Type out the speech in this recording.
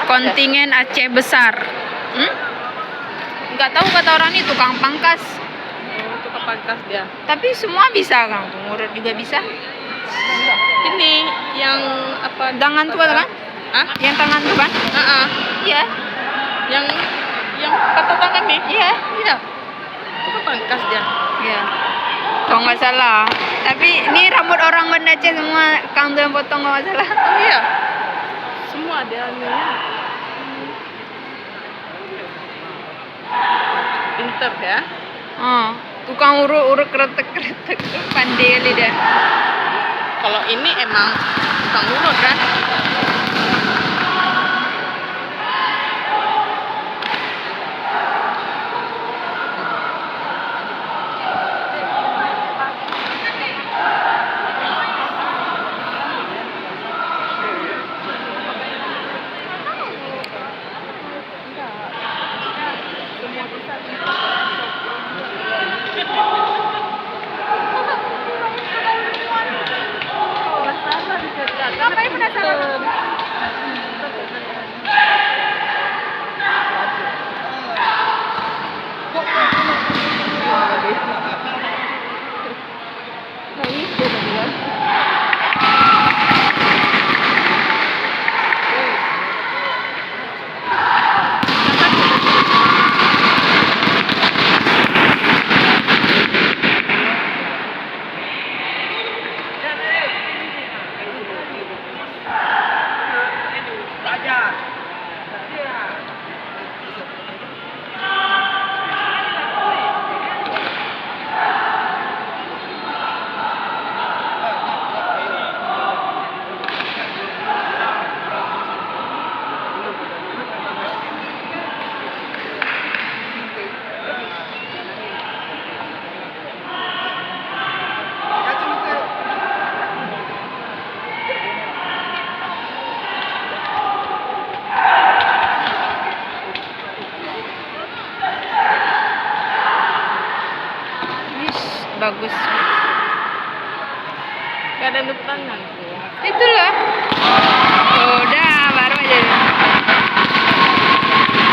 kontingen Aceh besar. Nggak tahu kata orang ini tukang pangkas. Tukang pangkas dia. Tapi semua bisa Kang, ngurut juga bisa. Ini yang apa? Tangan tuh kan? Hah? Yang tangan tuh kan? Iya. Yang patah tangan nih? Iya. Iya. Tukang pangkas dia. Iya. Kalau nggak salah. Tapi ini rambut orang Banda Aceh semua Kang tuh yang potong nggak masalah. Oh iya. Semua dia nih. Pinter ya. Oh, tukang urut-urut kretek-kretek pandai kali dia. Kalau ini emang tukang urut kan? Ngapain penasaran? Bagus. Gak ada tepuk tangan. Itulah.